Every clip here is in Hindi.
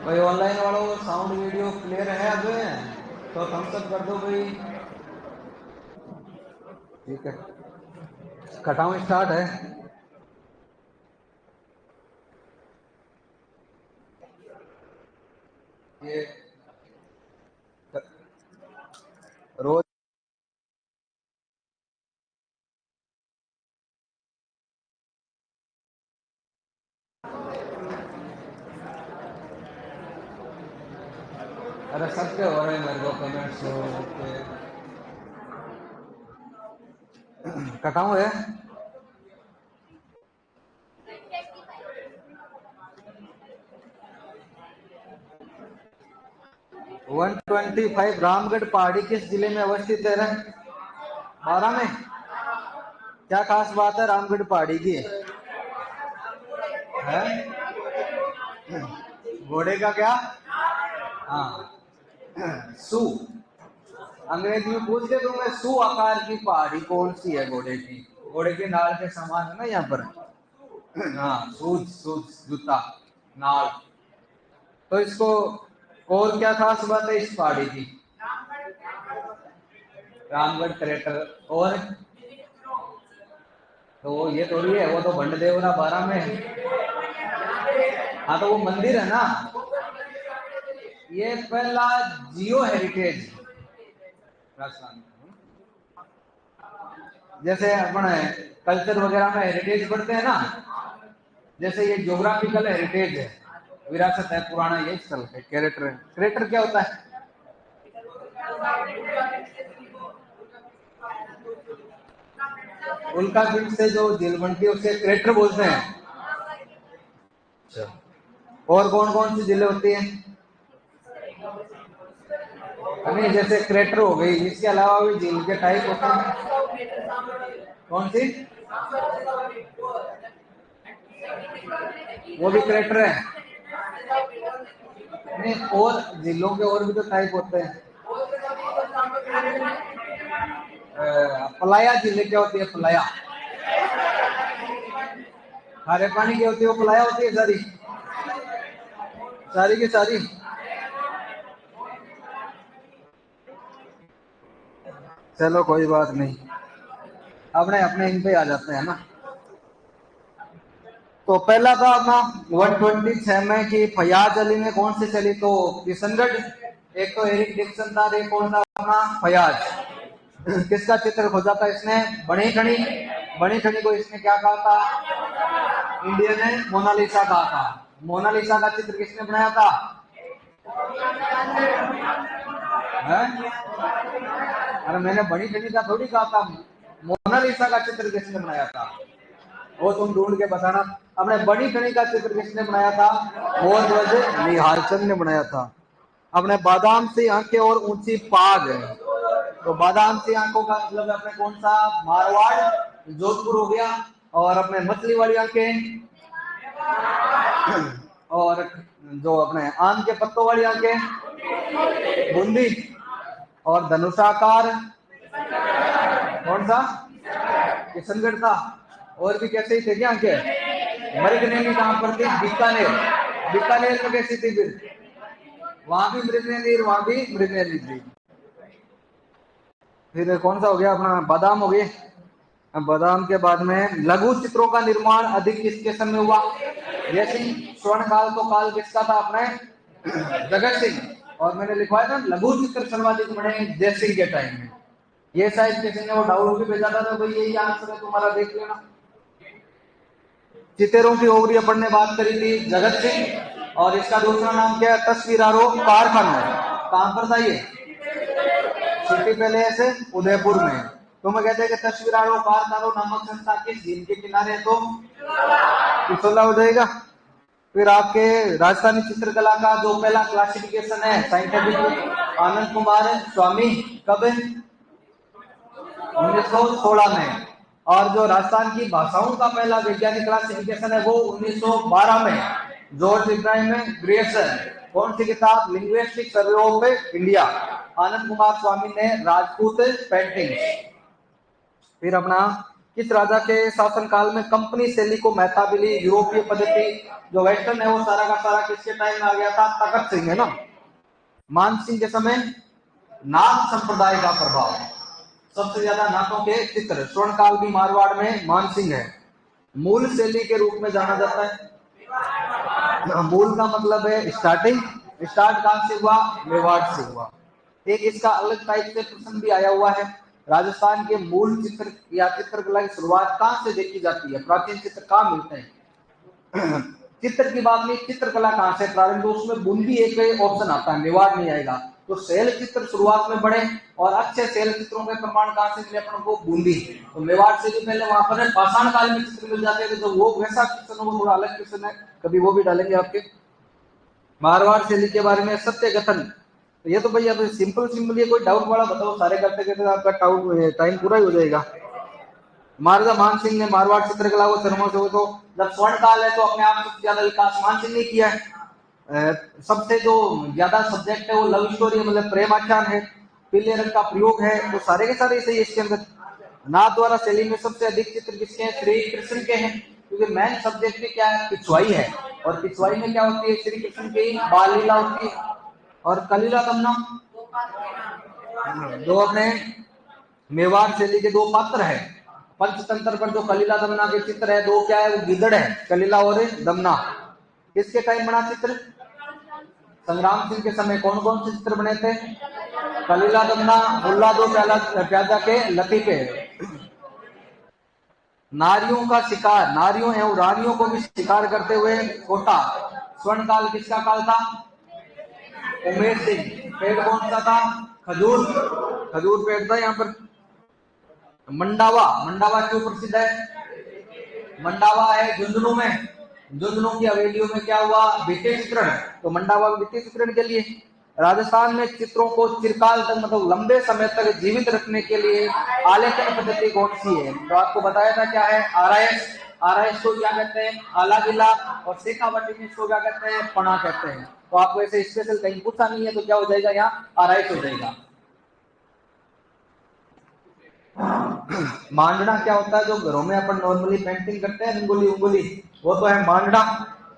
भाई ऑनलाइन वालों को साउंड वीडियो क्लियर है अब, तो थम्स अप कर दो भाई। ठीक है, कटाऊ स्टार्ट है। ये रोज अरे सबके हो रहे हैं मेरे को कमेंट्स के। कटाऊ है 125 रामगढ़ पहाड़ी किस जिले में अवस्थित है? 12 में। क्या खास बात है रामगढ़ पहाड़ी की? है घोड़े का क्या? हाँ, सू। अंग्रेजी में पूछ के तुम्हें सू आकार की पहाड़ी कौन सी है घोड़े की? घोड़े के नाल के समान है ना यहाँ पर। हाँ, सूज सूज जूता नाल। तो इसको और क्या खास बात है इस पहाड़ी की? रामगढ़ क्रेटर। और तो ये थोड़ी है, वो तो भंडदेवरा 12 में है। हाँ तो वो मंदिर है ना, ये पहला जियो हेरिटेज राजस्थान में। जैसे अपन कल्चर वगैरह में हेरिटेज पढ़ते हैं ना, जैसे ये ज्योग्राफिकल हेरिटेज है, विरासत है पुराना ये स्थल है। क्रेटर, क्रेटर क्या होता है? उल्का पिंड से जो झील बनती है उसे क्रेटर बोलते हैं। और कौन कौन सी झीलें होती हैं? नहीं, जैसे क्रेटर हो गई, इसके अलावा भी झील के टाइप होते हैं। कौन सी? वो भी क्रेटर है। नहीं, और झीलों के और भी तो टाइप होते हैं। पलाया झीलें क्या होती है? पलाया खारे पानी की होती है, वो पलाया होती है सारी सारी की सारी। चलो कोई बात नहीं, अपने अपने इन पे आ जाते हैं ना। तो पहला था अपना 126 में कि फयाज अली ने कौन से चली? तो किशनगढ़। एक तो एरिक डिक्सन था, एक कौन था अपना? फयाज। किसका चित्र खोजा था इसने? बनी ठनी। बनी ठनी को इसने क्या कहा था? इंडिया ने मोनालिसा कहा था। मोनालिसा का चित्र किसने बनाया था? है? अरे मैंने बनी ठनी का थोड़ी कहा था, मोनालिसा का चित्र किसने बनाया था वो तुम ढूंढ के बताना। अपने बड़ी ठनी का चित्र किसने बनाया था? भोजध्वज निहालचंद ने बनाया था। अपने बादाम सी आंखें और ऊंची पाग है, तो बादाम सी आंखों का मतलब अपने कौन सा? मारवाड़ जोधपुर हो गया। और अपने मछली वाली आंखें, और जो अपने आम के पत्तों वाली आंखें बूंदी। और धनुषाकार कौन सा? किशनगढ़ था। और भी कैसे ही थे क्या आंखें? मृगनयनी कहां पर थी? बीकानेर। बीकानेर में कैसी थी फिर? वहां भी मृगनयनी, वहां भी मृगनयनी थी। फिर कौन सा हो गया अपना? बादाम हो गए। अब बादाम के बाद में लघु चित्रों का निर्माण अधिक किसके समय हुआ? जैसे स्वर्ण काल तो काल किसका था? अपने जगत सिंह। और मैंने लिखवाया था लघु चित्र सर्वाधिक बने जय सिंह के टाइम में। ये शायद किसी ने वो डाउट भी भेजा था, तो भाई यही आंसर है तुम्हारा, देख लेना। चितेरों की ओवरी अपन ने बात करी थी, जगत सिंह। और इसका दूसरा नाम क्या है? तस्वीरारों कारखाना। कहां पर था ये? सिटी पैलेस उदयपुर में। तो मैं कहते हैं कि तस्वीरारों कारखानों नामक संस्था किस झील के किनारे है? तो पिछोला हो जाएगा। फिर आपके राजस्थानी चित्रकला का जो पहला क्लासिफिकेशन है साइंटिफिक, आनंद कुमार स्वामी, कब? 1916 में। और जो राजस्थान की भाषाओं का पहला वैज्ञानिक क्लासिफिकेशन है वो 1912 में, जॉर्ज इब्राहिम ग्रियर्सन। कौन सी किताब? Linguistic survey of India. Anand Kumar Swamy ने राजपूत पेंटिंग्स। फिर अपना किस राजा के शासनकाल में कंपनी शैली को महत्ता यूरोपीय पद्धति जो वेस्टर्न है वो सारा का सारा किसके टाइम में आ गया था? तखत सिंह, है ना। मानसिंह के समय नाथ संप्रदाय का प्रभाव, सबसे ज्यादा नाथों के चित्र। स्वर्णकाल भी मारवाड़ में मानसिंह है। मूल शैली के रूप में जाना जाता है। मूल का मतलब है स्टार्टिंग, स्टार्ट कहां से हुआ? मेवाड़ से हुआ। एक इसका अलग टाइप से प्रश्न भी आया हुआ है, राजस्थान के मूल चित्र या चित्रकला की शुरुआत कहां से देखी जाती है? प्राचीन चित्र कहां मिलते हैं? चित्र की बात नहीं, चित्रकला कहां से प्रारंभ? उसमें बूंदी एक ऑप्शन आता है, मेवाड़ नहीं आएगा। तो शैल चित्र शुरुआत में बड़े और अच्छे शैल चित्रों के प्रमाण कहां से मिले अपन को? बूंदी। तो मेवाड़ से भी पहले वहां पर पाषाण काल में चित्र मिल जाते थे, तो वो वैसा क्वेश्चन वो थोड़ा अलग क्वेश्चन है, कभी वो भी डालेंगे आपके। मारवाड़ शैली के बारे में सत्य कथन, तो ये तो भैया सिंपल ये कोई डाउट वाला बताओ, सारे करते करते आपका टाइम पूरा ही हो जाएगा। महाराजा मानसिंह ने मारवाड़ चित्रकला को चरमों से, तो जब स्वर्ण काल है तो अपने आप सबसे ज्यादा विकास मानसिंह ने किया है। सबसे जो ज्यादा सब्जेक्ट है वो लव स्टोरी, मतलब प्रेम आख्यान है, पीले रंग का प्रयोग है, तो सारे के सारे सही है इसके अंदर। नाथ द्वारा शैली में सबसे अधिक चित्र किसके हैं? श्री कृष्ण के हैं, क्योंकि मेन सब्जेक्ट क्या है? पिछवाई है, और पिछवाई में क्या होती है? श्री कृष्ण की बाल लीला होती है। और कलीला दमना, दो अपने मेवाड़ शैली के दो पात्र है। पंचतंत्र पर जो कलीला दमना के चित्र है, दो क्या है? वो गिदड़ है, कलीला और दमना। किसके टाइम बना चित्र? संग्राम सिंह के समय। कौन कौन से चित्र बने थे? कलीला दमना, मुल्ला दो प्याजा के लतीफे। नारियों का शिकार, नारियों एवं रानियों को भी शिकार करते हुए कोटा। स्वर्ण काल किसका काल था? उमेश सिंह। पेड़ कौन सा था? खजूर, खजूर पेड़ था यहाँ पर। मंडावा, मंडावा क्यों प्रसिद्ध है? मंडावा है झुंझुनू में, झुंझुनू की हवेलियों में क्या हुआ? भित्ति चित्रण, तो मंडावा भित्ति चित्रण के लिए। राजस्थान में चित्रों को चिरकाल तक, मतलब लंबे समय तक जीवित रखने के लिए आलेखन पद्धति कौन सी है? तो आपको बताया था क्या है? आरआईएस। आरआईएस को क्या कहते हैं? आला गिला। और शेखावाटी में इसको क्या कहते हैं? पणा कहते हैं। तो आपको ऐसे स्पेशल कहीं पूछा नहीं है, तो क्या हो जाएगा यहाँ? आरआईएस हो जाएगा। मांडना क्या होता है? जो घरों में अपन नॉर्मली पेंटिंग करते हैं, रंगोली उंगोली, वो तो है मांडना।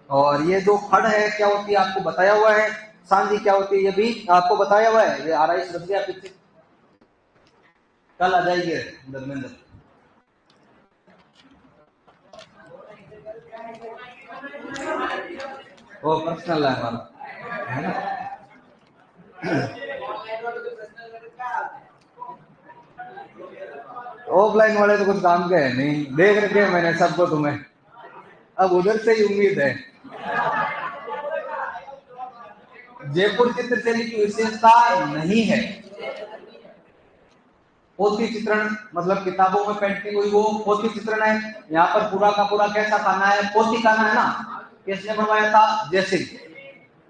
और ये जो खड़ है क्या होती है? आपको बताया हुआ है। सांझी क्या होती है? ये भी आपको बताया हुआ है। ये आरआईएस रख दिया पीछे, कल आ जाएगी धर्मेंद्र। वो पर्सनल है हमारा, है ना। ऑफलाइन वाले तो कुछ काम के है नहीं, देख रखे मैंने सबको तुम्हें, अब उधर से ही उम्मीद है। जयपुर चित्र शैली की विशेषता नहीं है पोथी चित्रण, मतलब किताबों में पेंटिंग हुई वो पोथी चित्रण है। यहाँ पर पूरा का पूरा कैसा खाना है? पोथी खाना है ना। किसने बनवाया था? जयसिंह।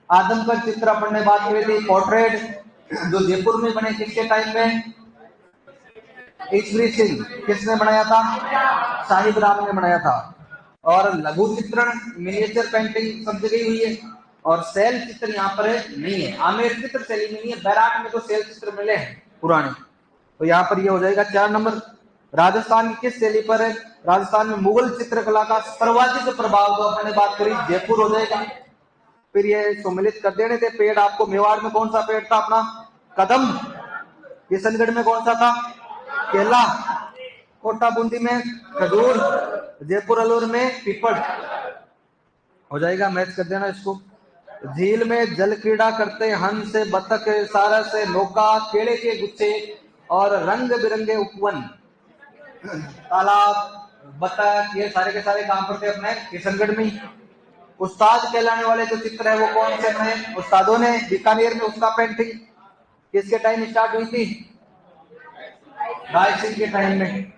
आदमकद चित्र अपन ने बात करी थी। पोर्ट्रेट जो जयपुर में बने किसके टाइम में? ईश्वरी सिंह। किसने बनाया था? साहिब राम ने बनाया था। और लघु चित्रण, मिनिएचर पेंटिंग सब जगह हुई है। और सेल चित्र यहाँ पर नहीं है। आमेर चित्र शैली में नहीं है, बैराट में तो सेल चित्र मिले हैं पुराने। तो यहाँ पर ये हो जाएगा 4 नंबर। राजस्थान की किस शैली पर है? राजस्थान में मुगल चित्रकला का सर्वाधिक प्रभाव, तो अपने बात करी जयपुर हो जाएगा। फिर ये सम्मिलित कर देने थे पेड़ आपको। मेवाड़ में कौन सा पेड़ था अपना? कदम। किशनगढ़ में कौन सा था? केला। कोटा बूंदी में खजूर। जयपुर अलूर में पीपल। हो जाएगा, मैच कर देना इसको। झील में जल क्रीड़ा करते हंस, बतख, सारस, नौका, केले के गुच्छे और रंग बिरंगे उपवन। तालाब, बतख, ये सारे के सारे काम करते अपने किशनगढ़ में। उस्ताद कहलाने वाले जो चित्र है वो कौन से हैं? उस्तादों ने। बीकानेर में उसका पेंटिंग किसके टाइम स्टार्ट हुई थी? राय सिंह के टाइम में।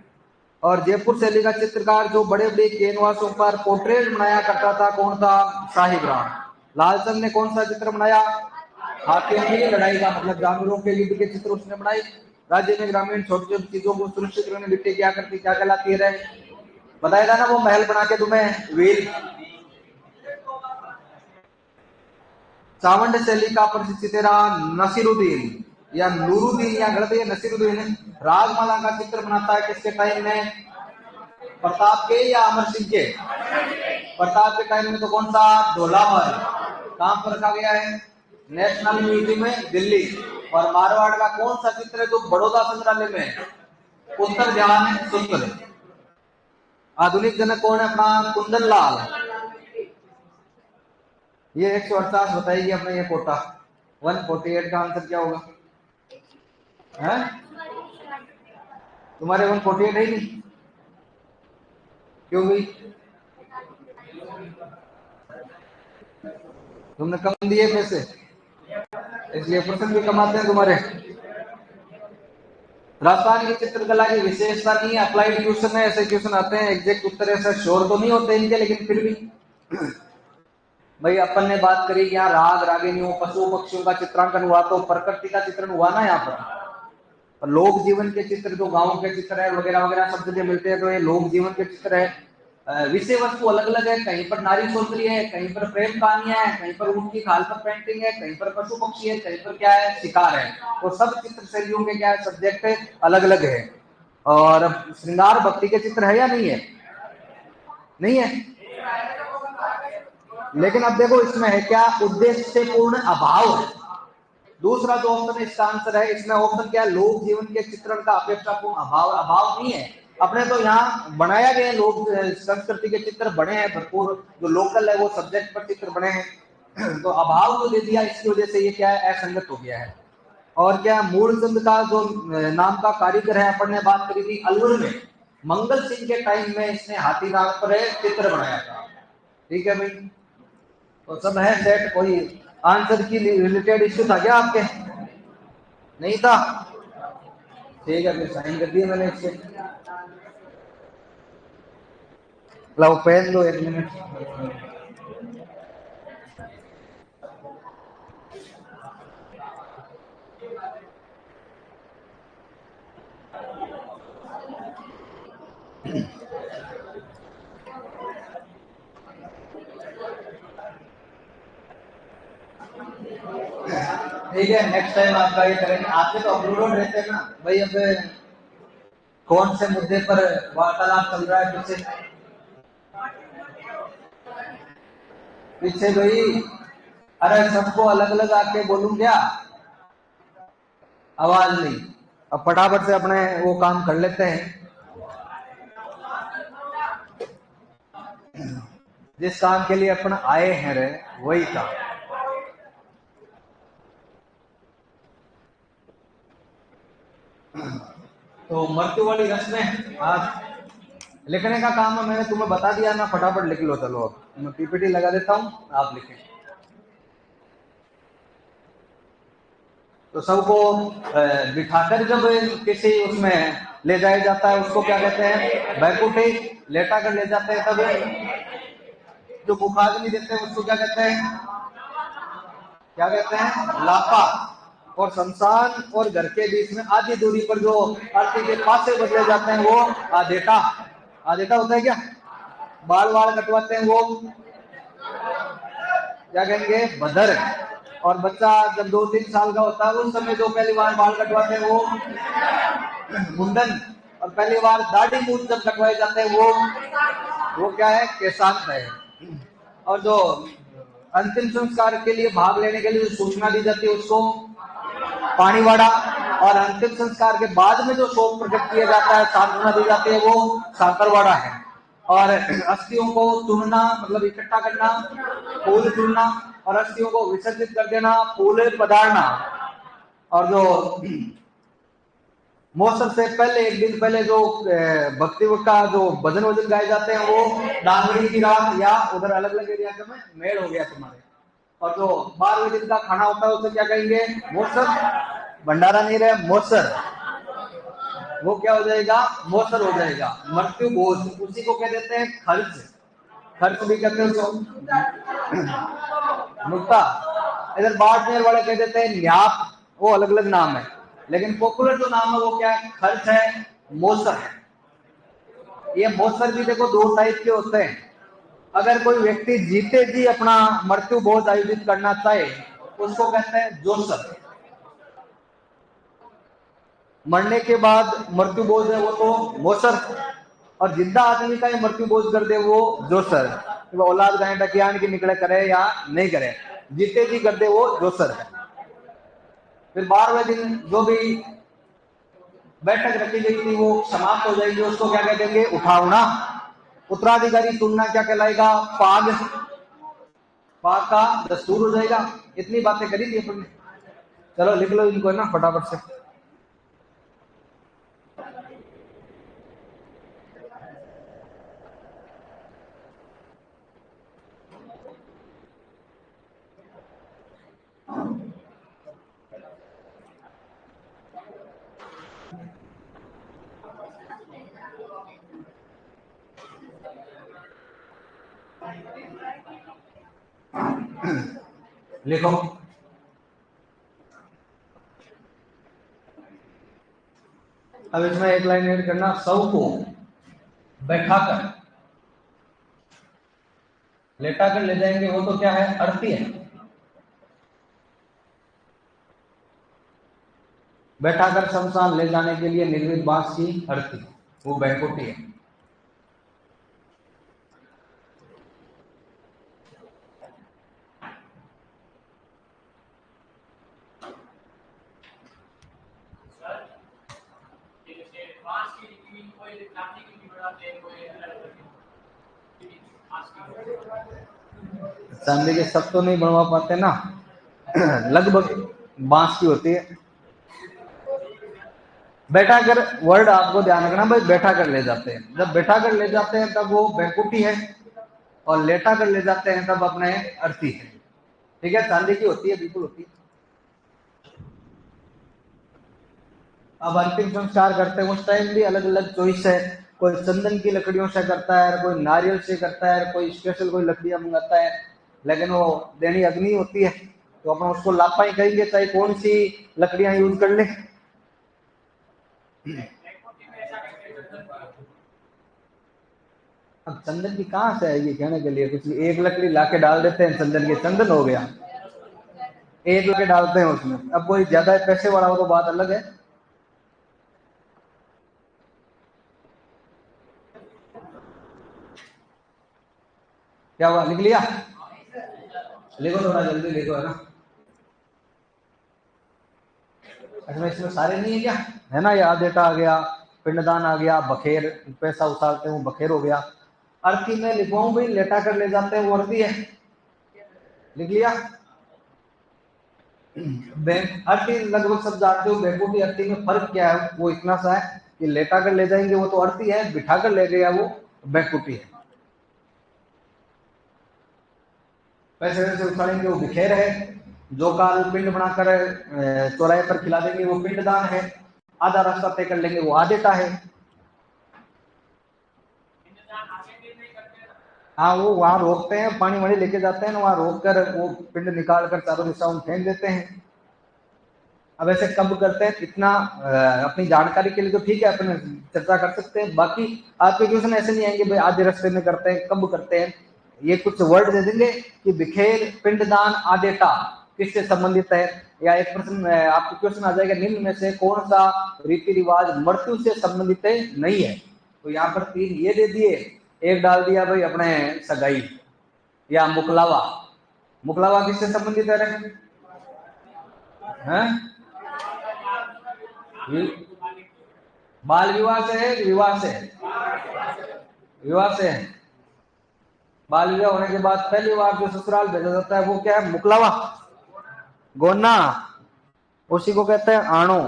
और जयपुर शैली का चित्रकार जो बड़े बड़े कैनवासों पर पोर्ट्रेट बनाया करता था, कौन था? साहिब राम। लालचंद ने कौन सा चित्र बनाया? हाथियों की लड़ाई का, मतलब जानवरों के युद्ध के चित्र उसने बनाए। राज्य में ग्रामीण छोटी छोटी चीजों को सुनिश्चित करने मिट्टी क्या करती, क्या कहलाती है? बताया था ना वो महल बना के तुम्हें, व्हील। चावंड शैली का प्रसिद्ध चित्रा नसीरुद्दीन या नूरुद्दीन, या गलत है नसीरुद्दीन, रागमाला का चित्र बनाता है किसके टाइम में? प्रताप के या अमर सिंह के? प्रताप के टाइम में तो कौन सा? ढोला महल। कहां पर रखा गया है? नेशनल म्यूजियम में, दिल्ली। और मारवाड़ का कौन सा चित्र है जो बड़ौदा संग्रहालय में है? उत्तर ध्यान सूत्र। आधुनिक जनक कौन है अपना? कुंदन लाल। ये 148 बताइए अपने ये कोटा। 148 का आंसर क्या होगा? है तुम्हारे 148 है नहीं? क्यों भाई? तुमने कम दिए पैसे इसलिए प्रश्न भी कमाते हैं तुम्हारे। राजस्थान की चित्रकला की विशेषता नहीं है, अप्लाइड क्वेश्चन है, ऐसे क्वेश्चन आते हैं, एग्जैक्ट उत्तर ऐसा श्योर तो नहीं होते इनके, लेकिन फिर भी भाई अपन ने बात करी कि यहाँ राग रागिनियों पशु पक्षियों का चित्रांकन हुआ, तो प्रकृति का चित्रण हुआ ना यहाँ पर। लोक जीवन के चित्र जो गांव के चित्र है वगैरह वगैरह सब जगह मिलते हैं, तो ये लोक जीवन के चित्र है। विषय वस्तु अलग अलग है, कहीं पर नारी सौंदर्य है, कहीं पर प्रेम कहानियां है, कहीं पर ऊंट की खाल पर पेंटिंग है, कहीं पर पशु पक्षी है, कहीं पर क्या है? शिकार है। तो सब चित्र शैलियों के क्या है? सब्जेक्ट अलग अलग है। और श्रृंगार भक्ति के चित्र है या नहीं है? नहीं है। लेकिन अब देखो इसमें है क्या? उद्देश्य से पूर्ण अभाव है। दूसरा जो ऑप्शन इसका आंसर है, इसमें ऑप्शन क्या है? लोक जीवन के चित्रण का अपेक्षापूर्ण अभाव। अभाव नहीं है, अपने तो यहाँ बनाया गया लोक संस्कृति के चित्र बने हैं भरपूर, जो लोकल है वो सब्जेक्ट पर चित्र बने हैं। तो अभाव जो दे दिया, इसकी वजह से ये क्या है? असंगत हो गया है। और क्या? मूलचंद का जो नाम का कारीगर है, अपन ने बात करी थी अलवर में, मंगल सिंह के टाइम में इसने हाथी नाग पर चित्र बनाया था। ठीक है भाई, तो सब है सेट। कोई आंसर की रिलेटेड इश्यू था क्या आपके? नहीं था? ठीक है, फिर साइन कर दिया मैंने इससे। लो पेन लो, 1 मिनट। ठीक है, नेक्स्ट टाइम आपका ये करेंगे। आपके तो अपलोड रहते हैं ना भाई। अब कौन से मुद्दे पर वार्तालाप चल रहा है पीछे? पीछे भाई, अरे सबको अलग अलग आके बोलूं क्या? आवाज नहीं। अब फटाफट से अपने वो काम कर लेते हैं, जिस काम के लिए अपन आए हैं रे, वही काम। तो मृत्यु वाली रस्में आज लिखने का काम है, मैंने तुम्हें बता दिया ना, फटाफट लिख लो। चलो अब मैं पीपीटी लगा देता हूँ, आप लिखें। तो सबको बिठाकर जब किसी उसमें ले जाया जाता है, उसको क्या कहते हैं? बैकुंठी। लेटा कर ले जाते हैं तब जो मुखाग्नि देते हैं उसको क्या कहते हैं? क्या कहते हैं? लापा। और शमशान और घर के बीच में आधी दूरी पर जो अर्थी के पासे बदले जाते हैं वो आधेटा। आधेटा होता है क्या? बाल वाल कटवाते हैं वो क्या कहेंगे? बदर। और बच्चा जब 2-3 साल का होता है, उस समय जो पहली बार बाल कटवाते हैं वो मुंडन। और पहली बार दाढ़ी मूछ जब कटवाए जाते हैं वो क्या है? केशांत है। और जो अंतिम संस्कार के लिए भाग लेने के लिए सूचना दी जाती है उसको पानीवाड़ा। और अंतिम संस्कार के बाद में जो शोक प्रकट किया जाता है, सांत्वना दी जाती है, वो सांकरवाड़ा है। और अस्थियों को चुनना मतलब इकट्ठा करना, फूल चुनना, और अस्थियों को विसर्जित कर देना, फूल पधारना। और जो मौसम से पहले 1 दिन पहले जो भक्ति का जो भजन वजन गाए जाते हैं वो डांगरी की रात, या उधर अलग अलग एरिया में मेल हो गया तुम्हारे। और जो 12वें दिन का खाना होता है उसे क्या कहेंगे? मौसर। भंडारा नहीं रहे, मौसर। वो क्या हो जाएगा? मौसर हो जाएगा। मृत्यु भोज उसी को क्या देते हैं? खर्च। खर्च भी कहते हैं उसको नुक्ता। इधर बाड़मेर वाले कह देते हैं न्याप। वो अलग अलग नाम है, लेकिन पॉपुलर जो नाम है वो क्या है? खर्च है, मौसर है। ये मौसर भी देखो 2 टाइप के होते हैं। अगर कोई व्यक्ति जीते जी अपना मृत्यु भोज आयोजित करना चाहे उसको कहते हैं जोसर। मरने के बाद मृत्यु भोज है वो तो मौसर। और जिद्दा आदमी का ये मृत्यु बोझ कर दे वो जोसर, वो औलाद गाय टकियान की निकले करे या नहीं करे, जीते जी कर दे वो जोसर है। फिर 12वें दिन जो भी बैठक रखी गई थी वो समाप्त हो जाएगी, उसको क्या कह देंगे, उठावना। उत्तराधिकारी चुनना क्या कहलाएगा, पाग। पाग का दस्तूर हो जाएगा। इतनी बातें करी थी अपन ने। चलो लिख लो इनको ना फटाफट से। लिखो। अब इसमें एक लाइन ऐड करना, सब को बैठाकर लेटा कर ले जाएंगे, वो तो क्या है, अर्थी है। बैठाकर शमशान ले जाने के लिए निर्मित बांस की अर्थी, वो बैकुंठी है। चांदी के सब तो नहीं बनवा पाते ना, लगभग बांस की होती है। बैठा कर वर्ड आपको ध्यान रखना भाई, बैठा कर ले जाते हैं। जब बैठा कर ले जाते हैं तब वो बैकुंठी है, और लेटा कर ले जाते हैं तब अपने अर्थी है। ठीक है, चांदी की होती है, बिल्कुल होती है। अब अंतिम संस्कार करते हैं उस टाइम भी अलग अलग चॉइस है। कोई चंदन की लकड़ियों से करता है, कोई नारियल से करता है, कोई स्पेशल कोई लकड़ियां मंगाता है, लेकिन वो देनी अग्नि होती है, तो अपन उसको लापा ही कहेंगे, चाहे कौन सी लकड़ियां यूज कर ले। अब चंदन की कहां से आएगी कहने के लिए कुछ, एक लकड़ी लाके डाल देते हैं चंदन की, चंदन हो गया, एक लकड़ी डालते हैं उसमें। अब कोई ज्यादा पैसे वाला हो तो बात अलग है। क्या हुआ, लिख लिया? लिखो थोड़ा जल्दी लिखो, है ना। अच्छा इसमें सारे नहीं है क्या, है ना, याद डेटा आ गया, पिंडदान आ गया, बखेर पैसा उछालते हैं वो बखेर हो गया। अर्थी में लिखवाऊं भाई, लेटा कर ले जाते हैं वो अर्थी है, लिख लिया। अर्थी लगभग सब जानते हो, बैकुंठी अर्थी में फर्क क्या है, वो इतना सा है कि लेटा कर ले जाएंगे वो तो अर्थी है, बिठा कर ले गया वो बैकुंठी है। पैसे वैसे उछालेंगे वो बिखेर है, जो काल पिंड बनाकर चौराहे पर खिला देंगे वो पिंडदान है, आधा रास्ता तय कर लेंगे वो आदेता है। हाँ वो वहां रोकते हैं, पानी वानी लेके जाते हैं ना, वहां रोक कर वो पिंड निकाल कर चारों दिशाओं में फेंक देते हैं। अब ऐसे कब करते हैं इतना अपनी जानकारी के लिए तो ठीक है, अपन चर्चा कर सकते हैं, बाकी आपके क्वेश्चन ऐसे नहीं आएंगे भाई आधे रास्ते में करते हैं, कब करते हैं। ये कुछ वर्ड दे देंगे कि बिखेर, पिंडदान, आदेता किससे संबंधित है, या एक प्रश्न आपको क्वेश्चन आ जाएगा, निम्न में से कौन सा रीति रिवाज मृत्यु से संबंधित नहीं है। तो यहाँ पर 3 ये दे दिए, एक डाल दिया भाई अपने सगाई या मुकलावा। मुकलावा किससे संबंधित है? बाल विवाह से है, विवाह से, विवाह से है। बाल विवाह होने के बाद पहली बार जो ससुराल भेजा जाता है वो क्या है, मुकलावा, गोना, उसी को कहते हैं आणो।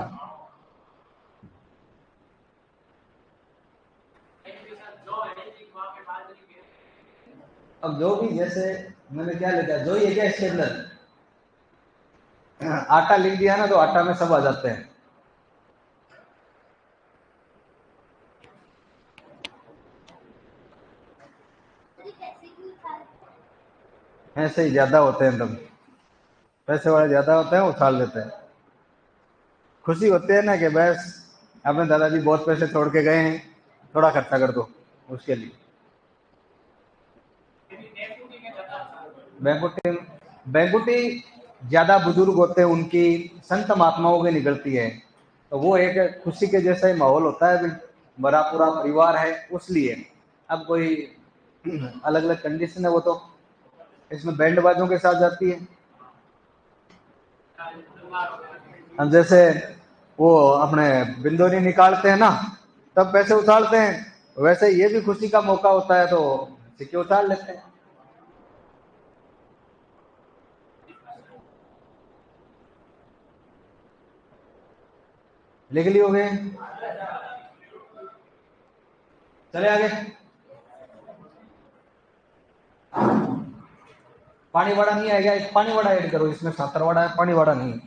अब जो भी, जैसे मैंने क्या लिखा, जो ये क्या इसके अंदर आटा लिख दिया ना, तो आटा में सब आ जाते हैं। ऐसे ही ज्यादा होते हैं, तब पैसे वाले ज्यादा होते हैं, उछाल देते हैं। खुशी होती है ना कि बस अपने दादाजी बहुत पैसे छोड़ के गए हैं, थोड़ा खर्चा कर दो उसके लिए। बैंकुटी, बैंकुटी ज्यादा बुजुर्ग होते हैं, उनकी संत महात्माओं की निकलती है, तो वो एक खुशी के जैसा ही माहौल होता है। बड़ा पूरा परिवार है उस लिए। अब कोई अलग अलग कंडीशन है वो तो इसमें बैंड बाजों के साथ जाती है। अब जैसे वो अपने बिंदोरी निकालते हैं ना तब पैसे उछालते हैं, वैसे ये भी खुशी का मौका होता है तो सिक्के उछाल लेते हैं। लिख ली हो गए, चले आगे। पानी वाड़ा नहीं आएगा, एक पानी वाड़ा ऐड करो इसमें, सातर वाड़ा है पानी वाड़ा नहीं।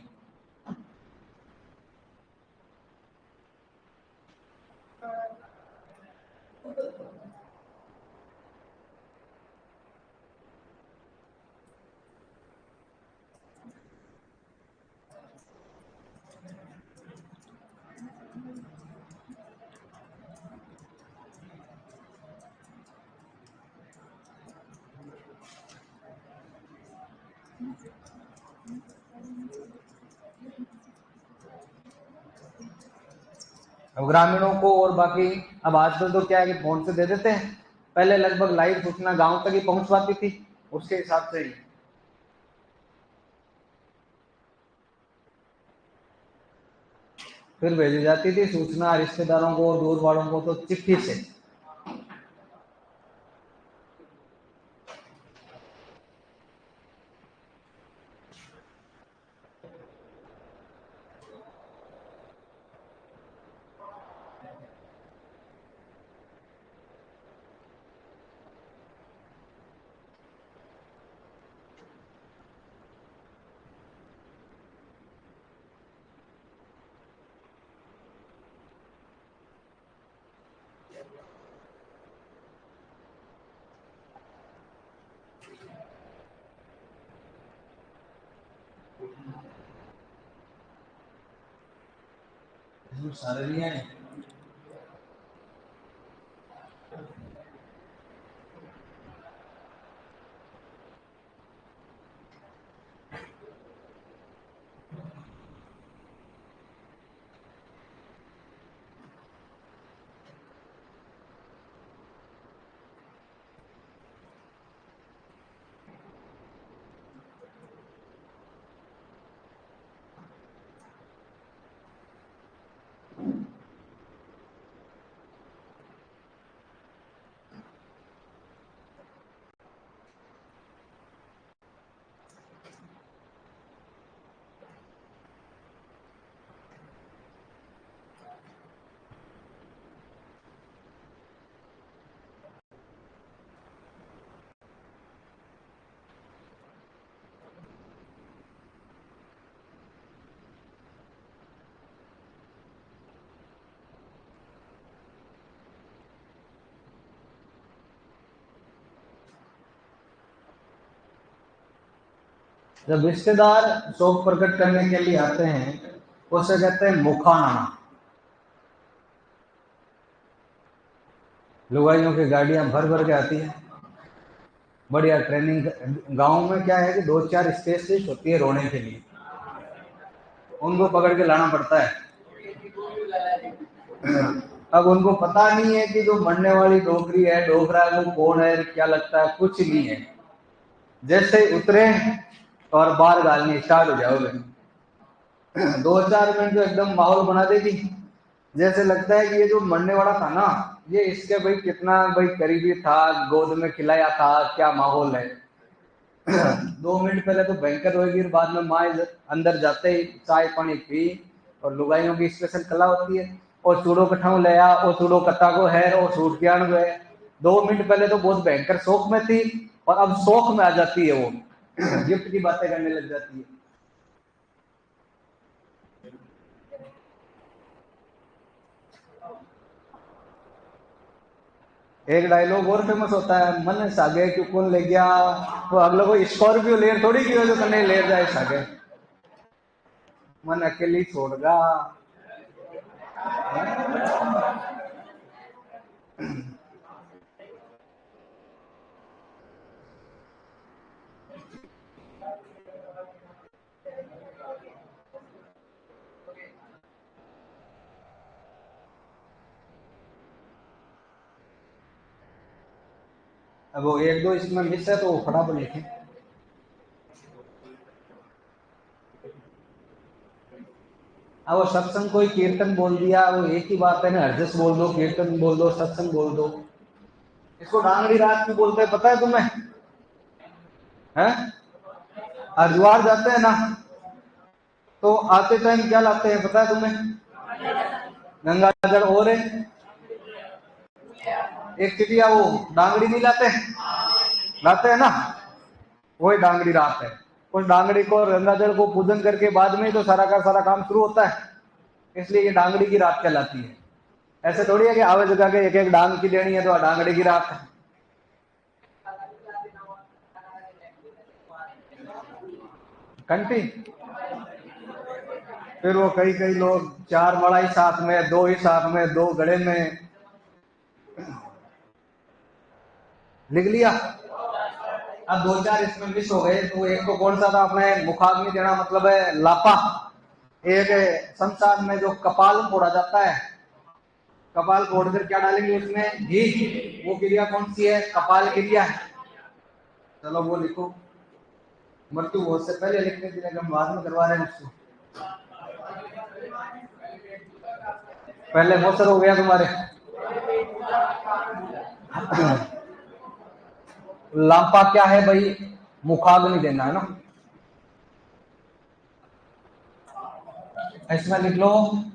अब ग्रामीणों को और बाकी, अब आजकल तो क्या है कि फोन से दे देते हैं, पहले लगभग लाइव सूचना गांव तक ही पहुंच पाती थी, उसके हिसाब से ही फिर भेजी जाती थी सूचना रिश्तेदारों को, दूर वालों को तो चिट्ठी से। सारे नहीं है। जब रिश्तेदार शोक प्रकट करने के लिए आते हैं उसे कहते हैं मुखाना। लुगाइयों की गाड़ियां भर भर के आती है, बढ़िया ट्रेनिंग। गांव में क्या है कि 2-4 स्पेशलिस्ट होती है रोने के लिए, उनको पकड़ के लाना पड़ता है। अब उनको पता नहीं है कि जो मरने वाली डोगरी है, डोगरा है, वो कौन है, क्या लगता है, कुछ नहीं है। जैसे उतरे और बाहर गालनी स्टार्ट हो जाओगे, 2-4 मिनट जो एकदम माहौल बना देगी, जैसे लगता है कि ये जो मरने वाला था ना, ये इसके भाई कितना भाई करीबी था, गोद में खिलाया था, क्या माहौल है। 2 मिनट पहले तो भयंकर होगी, बाद में माँ अंदर जाते ही चाय पानी पी, और लुगाइयों की स्पेशल कला होती है, और चूड़ो कठाऊ ले आ, और चूड़ो कट्टा को है, और सूट के आन गए। 2 मिनट पहले तो बहुत भयंकर शौक में थी, और अब शौक में आ जाती है वो, गिफ्ट की बातें करने लग जाती है। एक डायलॉग और फेमस होता है, मन सागे क्यों कौन ले गया, तो अगले को स्कॉर्पियो लेर थोड़ी की जो कन्ने ले जाए सागे, मन अकेली छोड़गा। अब वो एक दो इसमें मिस है तो वो फटाफट लिखें। अब वो सत्संग कोई कीर्तन बोल दिया, वो एक ही बात है ना, हरजस बोल दो, कीर्तन बोल दो, सत्संग बोल दो। इसको डांगड़ी रात क्यों बोलते हैं पता है तुम्हें? हैं? हरिद्वार जाते हैं ना, तो आते टाइम क्या लाते हैं पता है तुम्हें? गंगा जल और एक चिड़िया, वो डांगड़ी नहीं लाते? लाते हैं ना, वही डांगड़ी रात है। उस डांगड़ी को, गंगा जल को पूजन करके बाद में तो सारा का सारा काम शुरू होता है, इसलिए ये डांगड़ी की रात कहलाती है। ऐसे थोड़ी है कि आवे जगह के एक एक डांग की लेनी है तो डांगड़ी की रात है। कंटी फिर वो कई कई लोग चार मड़ाई साथ में, दो ही साथ में, दो गड़े में लिख लिया। अब दो चार इसमें मिस हो गए, तो एक तो कौन सा था अपने मुखाग्नि देना, मतलब है लापा। एक संसार में जो कपाल फोड़ा जाता है, कपाल फोड़ कर क्या डालेंगे उसमें? घी। वो क्रिया कौन सी है? कपाल क्रिया है। चलो वो लिखो, मृत्यु होने से पहले लिखने के लिए हम बाद में करवा रहे हैं उसको। पहले मोसर हो गया तुम्हारे। लापा क्या है भाई? मुखाग्नि देना है ना। इसमें लिख लो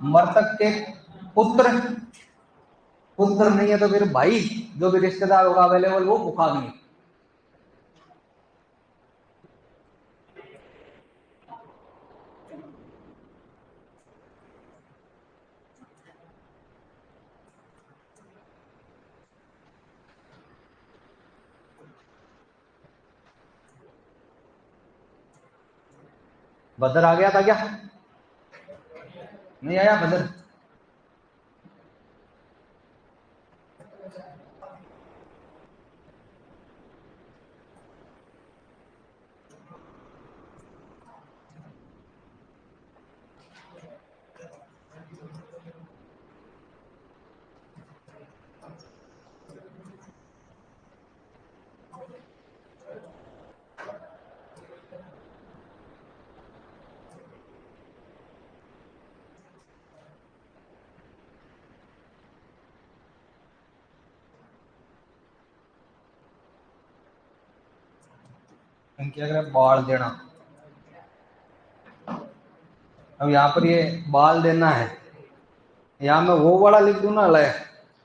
मृतक के पुत्र, पुत्र नहीं है तो फिर भाई, जो भी रिश्तेदार होगा अवेलेबल, वो मुखाग्नि। बदर आ गया था क्या? नहीं आया बदर? क्या करें? बाल देना। अब यहाँ पर ये बाल देना है, यहाँ मैं वो वाला लिख दूं ना लय,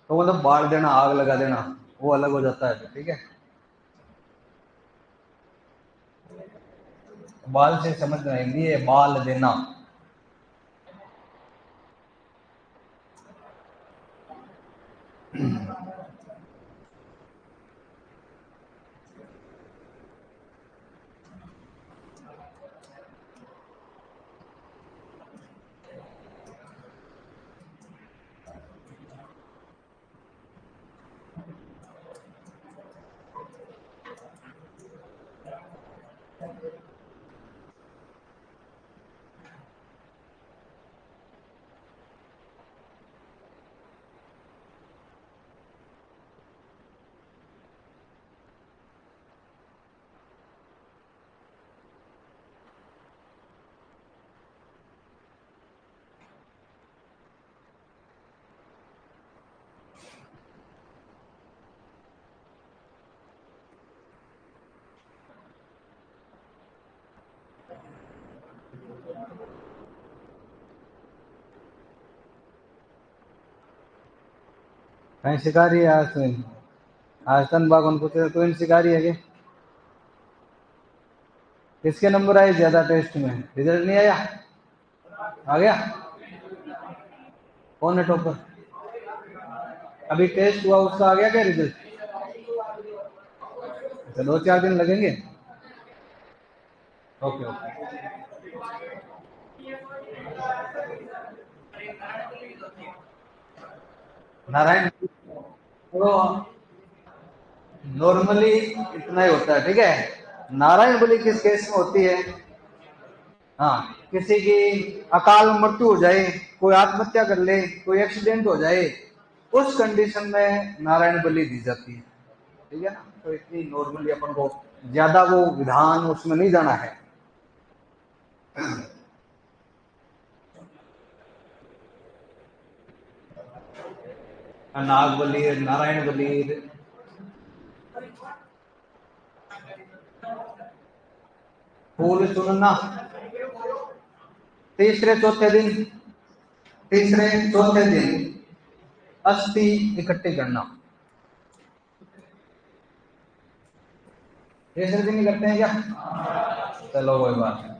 तो मतलब बाल देना, आग लगा देना, वो अलग हो जाता है। ठीक है, बाल से समझ में आएंगी, ये बाल देना। कहीं सिखा रही है आज तुम? आज तन बाग उनको तो इन सिखा रही है कि किसके नंबर आए ज्यादा टेस्ट में? रिजल्ट नहीं आया? आ गया? कौन है टॉपर? अभी टेस्ट हुआ उसका आ गया क्या रिजल्ट? अच्छा, 2-4 दिन लगेंगे। Okay okay. नारायण तो नॉर्मली इतना ही होता है। ठीक है, नारायण बलि किस केस में होती है? हाँ, किसी की अकाल मृत्यु हो जाए, कोई आत्महत्या कर ले, कोई एक्सीडेंट हो जाए, उस कंडीशन में नारायण बलि दी जाती है। ठीक है ना। तो इतनी नॉर्मली अपन को ज्यादा वो विधान उसमें नहीं जाना है। नागबलीर, नारायण बलीर, फूल चुनना, तीसरे चौथे दिन अस्थि इकट्ठी करना। तीसरे दिन ही करते हैं क्या? चलो कोई बात नहीं।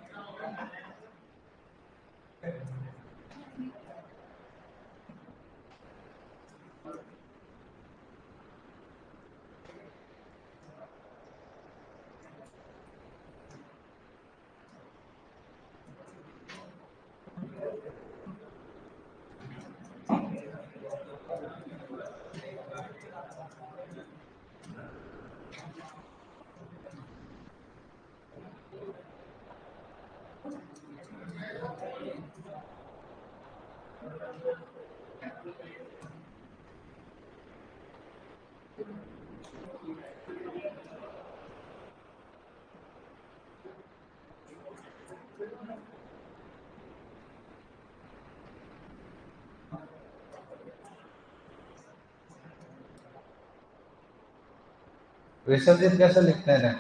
विसर्जित कैसे लिखते हैं?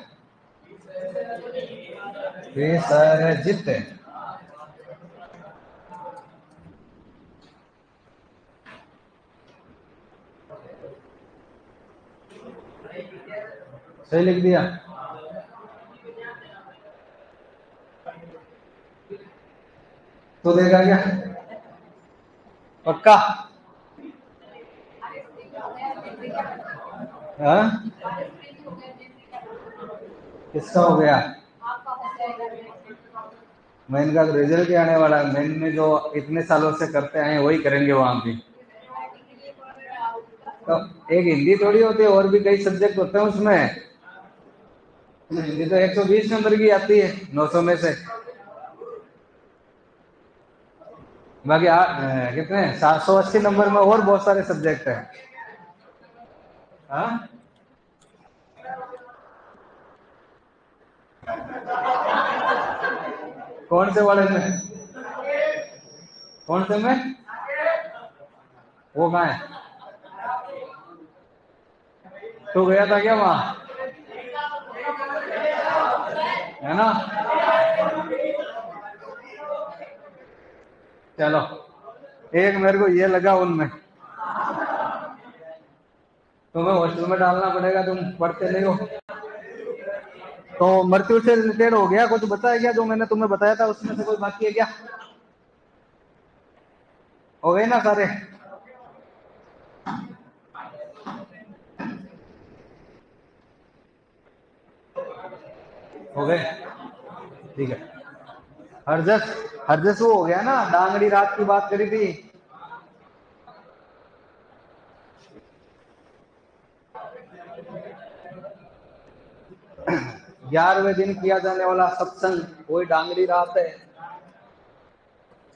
विसर्जित। सही लिख दिया? तो देखा क्या? पक्का? हाँ? किसका हो गया? मैन का रिजल्ट ही आने वाला है। मैंने जो इतने सालों से करते आए वही करेंगे वहां भी। तो एक हिंदी थोड़ी होती है, और भी कई सब्जेक्ट होते हैं उसमें। हिंदी तो 120 नंबर की आती है 900 में से। बाकी कितने 780 नंबर में और बहुत सारे सब्जेक्ट हैं। हाँ? कौन से वाले में? कौन से में? वो कहाँ है? तो गया था क्या वहां? है ना? चलो, एक मेरे को ये लगा उनमें तुम्हें हॉस्टल में डालना पड़ेगा, तुम पढ़ते नहीं हो। तो मृत्यु से रिलेटेड हो गया, कुछ बताया क्या? जो मैंने तुम्हें बताया था उसमें से कोई बाकी है क्या? हो गए ना सारे? हो गए? ठीक है। हरजस, हरजस वो हो गया ना, डांगड़ी रात की बात करी थी। 11वें दिन किया जाने वाला सत्संग वही डांगड़ी रात है।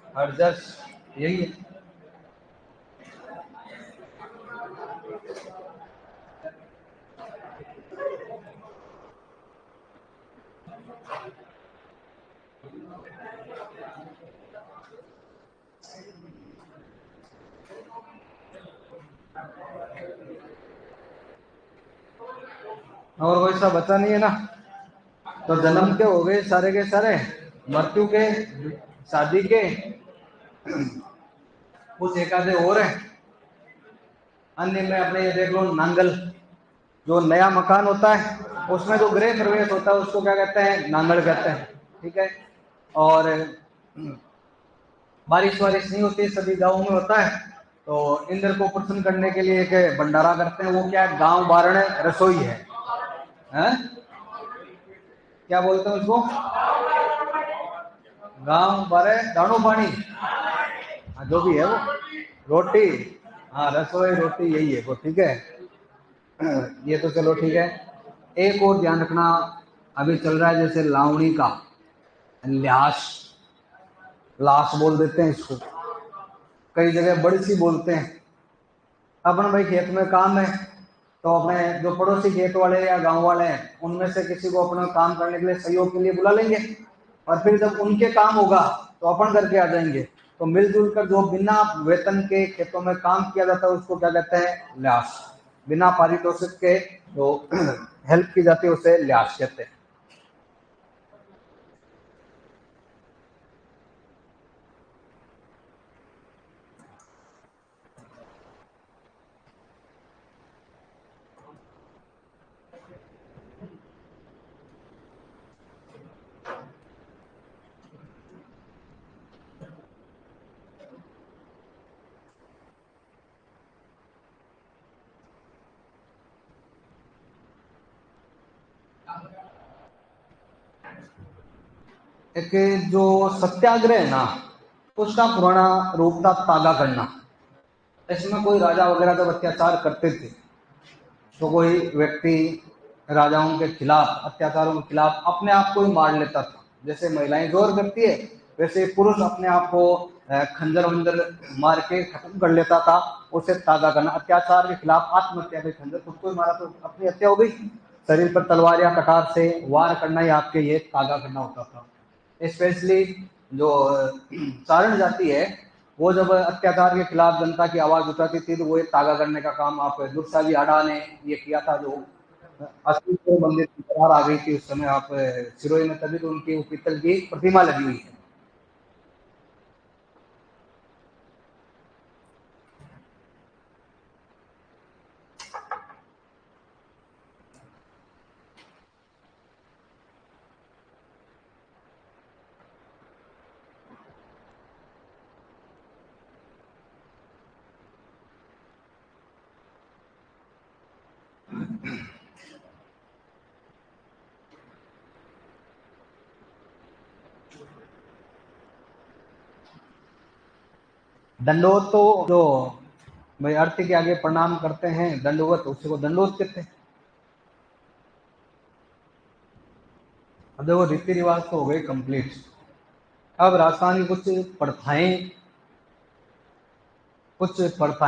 हरजस यही है। और कोई सा बचा नहीं है ना? तो जन्म के हो गए सारे के सारे, मृत्यु के, शादी के, कुछ एक आधे और है। अन्य में अपने ये देख लो, नांगल, जो नया मकान होता है उसमें जो गृह प्रवेश होता है उसको क्या कहते हैं? नांगल कहते हैं। ठीक है। और बारिश वारिश नहीं होती, सभी गाँव में होता है, तो इंद्र को प्रसन्न करने के लिए एक भंडारा करते हैं। वो क्या है? गांव बारण रसोई है। हैं? क्या बोलते हैं उसको? गांव बारे दानो पानी, हाँ जो भी है वो, रोटी, हाँ रसोई रोटी यही है वो। ठीक है। ये तो चलो ठीक है। एक और ध्यान रखना, अभी चल रहा है जैसे लावणी का ल्यास, लाश बोल देते हैं इसको, कई जगह बड़ी सी बोलते हैं। अपन भाई खेत में काम है, तो अपने जो पड़ोसी खेत वाले या गांव वाले हैं उनमें से किसी को अपना काम करने के लिए सहयोग के लिए बुला लेंगे, और फिर जब उनके काम होगा तो अपन करके आ जाएंगे। तो मिलजुल कर जो बिना वेतन के खेतों में काम किया जाता है उसको क्या कहते हैं, ल्यास। बिना पारितोषिक के जो हेल्प की जाती है उसे ल्यास कहते हैं। एक जो सत्याग्रह है ना, उसका पुराना रूप था तागा करना। इसमें कोई राजा वगैरह जब अत्याचार करते थे तो कोई व्यक्ति राजाओं के खिलाफ, अत्याचारों के खिलाफ अपने आप को ही मार लेता था। जैसे महिलाएं जोर करती है वैसे पुरुष अपने आप को खंजर वंजर मार के खत्म कर लेता था। उसे तागा करना, अत्याचार के खिलाफ आत्महत्या के, खंजर खुद को ही मारा तो अपनी हत्या हो गई। शरीर पर तलवार या कटार से वार करना ही आपके ये तागा करना होता था। स्पेशली जो चारण जाति है वो जब अत्याचार के खिलाफ जनता की आवाज उठाती थी तो वो ये तागा करने का काम आप दुर्साजी आड़ा ने ये किया था। जो 80 मंदिर की दरार आ गई थी उस समय आप सिरोही में, तभी तो उनकी वो पीतल की प्रतिमा लगी हुई है। दंडोत तो जो भाई आरती के आगे प्रणाम करते हैं दंडवत, उसी को दंडोत कहते हैं। अब देखो रीति रिवाज तो हो गए कंप्लीट। अब राजस्थान की कुछ प्रथाएं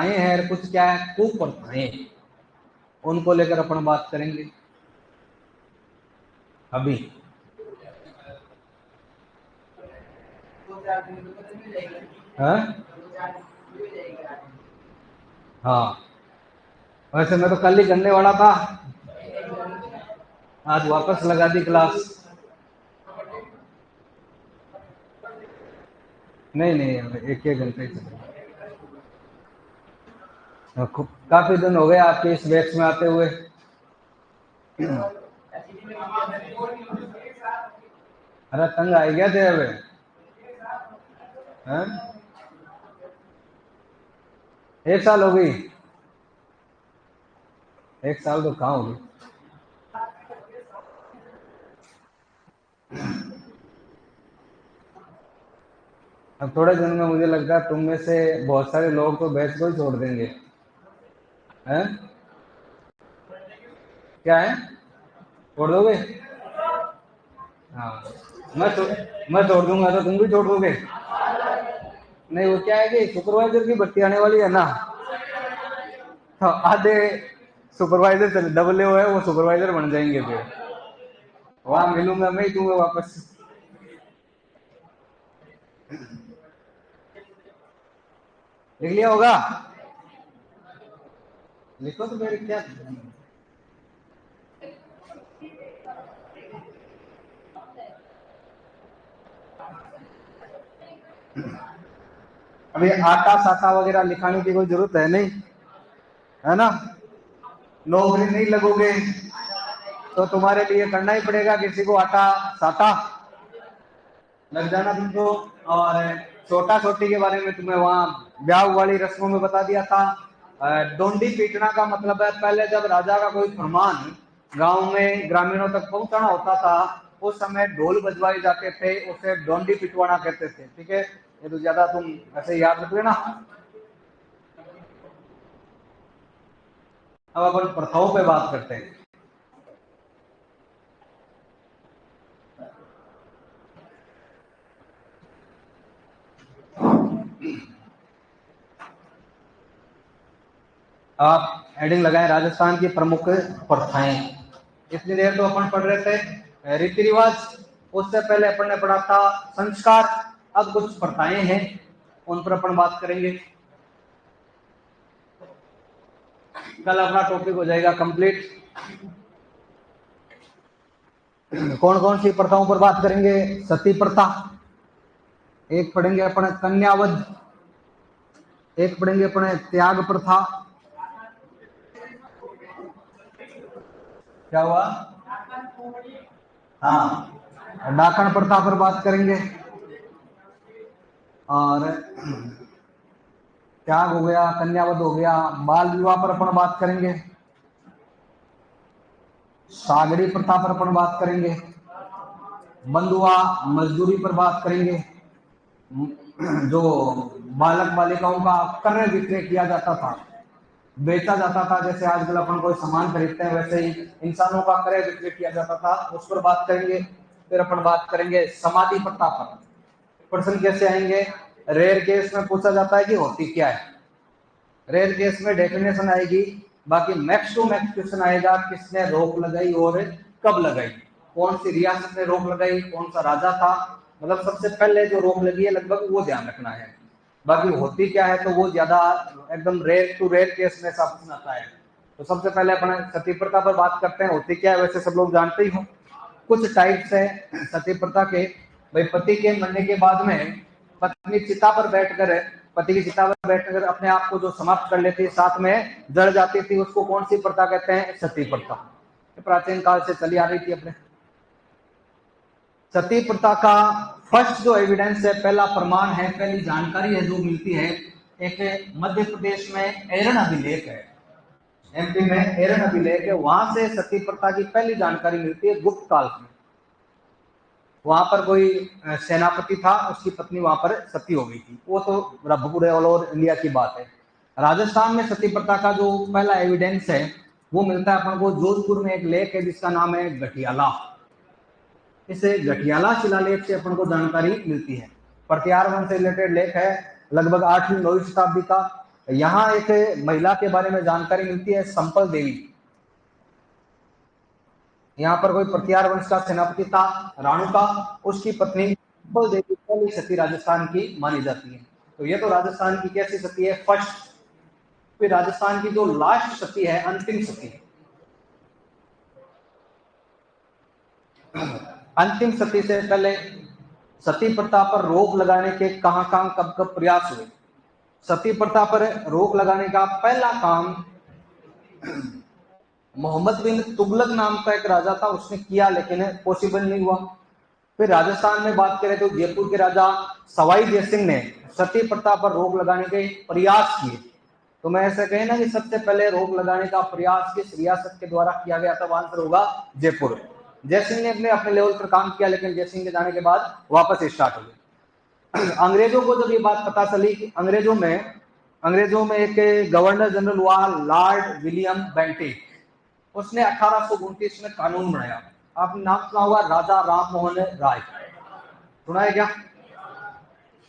हैं और कुछ क्या है, कुप्रथाएं, उनको लेकर अपन बात करेंगे अभी। हाँ हाँ, वैसे मैं तो कल ही करने वाला था, आज वापस लगा दी क्लास। नहीं नहीं, एक एक घंटे ही चलेगा। काफी दिन हो गए आपके इस बैच में आते हुए। अरे तंग आ गया थे अबे। हैं? 1 साल हो गई। 1 साल तो कहाँ होगी। अब थोड़े दिन में मुझे लगता है तुम में से बहुत सारे लोग तो बैच को ही छोड़ देंगे। हैं? क्या है, छोड़ दोगे? हाँ, मैं छोड़ दूंगा तो तुम भी छोड़ दोगे। नहीं, वो क्या है कि सुपरवाइजर की भर्ती आने वाली है ना, तो आधे सुपरवाइजर चले डबले हुए वो सुपरवाइजर बन जाएंगे, फिर वहां मिलूंगा मैं ही दूंगा वापस। लिख लिया होगा, लिखो तो मेरे क्या। अभी आटा साटा वगैरह लिखाने की कोई जरूरत है नहीं, है ना। नौकरी नहीं लगोगे तो तुम्हारे लिए करना ही पड़ेगा किसी को आटा साटा, लग जाना तुमको। और छोटा छोटी के बारे में तुम्हें वहां ब्याह वाली रस्मों में बता दिया था। डोंडी पीटना का मतलब है पहले जब राजा का कोई फरमान गांव में ग्रामीणों तक पहुंचाना होता था उस समय ढोल बजवाए जाते थे, उसे डोंडी पिटवाना कहते थे। ठीक है, ये तो ज्यादा तुम ऐसे याद रख लेना। अब अपन प्रथाओं पे बात करते हैं। आप हेडिंग लगाए राजस्थान की प्रमुख प्रथाएं। इतनी देर तो अपन पढ़ रहे थे रीति रिवाज, उससे पहले अपन ने पढ़ा था संस्कार। अब कुछ प्रथाएं हैं उन पर अपन बात करेंगे। कल अपना टॉपिक हो जाएगा कंप्लीट। कौन कौन सी प्रथाओं पर बात करेंगे? सती प्रथा, एक पढ़ेंगे अपने कन्यावध, एक पढ़ेंगे अपने त्याग प्रथा। क्या हुआ? हाँ, डाकण प्रथा पर बात करेंगे, और त्याग हो गया, कन्यावध हो गया। बाल विवाह पर अपन बात करेंगे, सागरी प्रथा पर अपन बात करेंगे, बंधुआ मजदूरी पर बात करेंगे, जो बालक बालिकाओं का क्रय विक्रय किया जाता था, बेचा जाता था, जैसे आजकल अपन कोई सामान खरीदते हैं वैसे ही इंसानों का क्रय विक्रय किया जाता था, उस पर बात करेंगे। फिर अपन बात करेंगे समाधि प्रथा पर। प्रश्न कैसे आएंगे? रेयर केस में पूछा जाता है कि होती क्या है। रेयर केस में डेफिनेशन आएगी, बाकी मैक्स टू मैक्स क्वेश्चन आएगा किसने रोक लगाई और कब लगाई, कौन सी रियासत ने रोक लगाई, कौन सा राजा था, मतलब सबसे पहले जो रोक लगी है लगभग वो ध्यान रखना है। बाकी होती क्या है तो वो ज्यादा एकदम रेयर टू रेयर केस में सब कुछ आता है। तो सबसे पहले अपन सती प्रथा पर बात करते हैं। होती क्या है वैसे सब लोग जानते ही हो। कुछ टाइप्स है सती प्रथा के। भाई, पति के मरने के बाद में पत्नी चिता पर बैठकर, पति की चिता पर बैठकर अपने आप को जो समाप्त कर लेती, साथ में जल जाती थी, उसको कौन सी प्रथा कहते हैं? सती प्रथा। प्राचीन काल से चली आ रही थी अपने। सती प्रथा का फर्स्ट जो एविडेंस है, पहला प्रमाण है, पहली जानकारी है जो मिलती है, एक मध्य प्रदेश में एरन अभिलेख है, एमपी में एरन अभिलेख है, वहां से सती प्रथा की पहली जानकारी मिलती है गुप्त काल में। वहां पर कोई सेनापति था, उसकी पत्नी वहां पर सती हो गई थी। वो तो पूरे ऑल ओवर इंडिया की बात है। राजस्थान में सती प्रथा का जो पहला एविडेंस है वो मिलता है अपन को जोधपुर में एक लेक है जिसका नाम है गठियाला। इस गठियाला शिलालेख से अपन को जानकारी मिलती है। प्रत्यार वन से रिलेटेड लेख है, लगभग 8वीं 9वीं शताब्दी का। यहाँ एक महिला के बारे में जानकारी मिलती है, संपल देवी। यहाँ पर कोई प्रत्यार वंश का सेनापति था, राणू का, उसकी पत्नी संपल देवी पहली सती राजस्थान की मानी जाती है। तो ये तो राजस्थान की कैसी सती है? फर्स्ट। फिर राजस्थान की जो लास्ट सती है, अंतिम सती, अंतिम सती से पहले सती प्रथा पर रोक लगाने के कहां कहां कब कब प्रयास हुए। सती प्रथा पर रोक लगाने का पहला काम मोहम्मद बिन तुगलक नाम का एक राजा था, उसने किया, लेकिन पॉसिबल नहीं हुआ। फिर राजस्थान में बात करें तो जयपुर के राजा सवाई जय सिंह ने सती प्रथा पर रोक लगाने के प्रयास किए। तो मैं ऐसे कहे ना कि सबसे पहले रोक लगाने का प्रयास किस रियासत के द्वारा किया गया था? आंसर होगा जयपुर। जयसिंह ने अपने लेवल पर काम किया, लेकिन जयसिंह के जाने के बाद वापस स्टार्ट हो गई। अंग्रेजों को जब ये बात पता चली कि अंग्रेजों में एक गवर्नर जनरल हुआ, लॉर्ड विलियम बेंटिक, उसने 1829 में कानून बनाया। आपने नाम सुना होगा, राजा राम मोहन राय, सुना है क्या?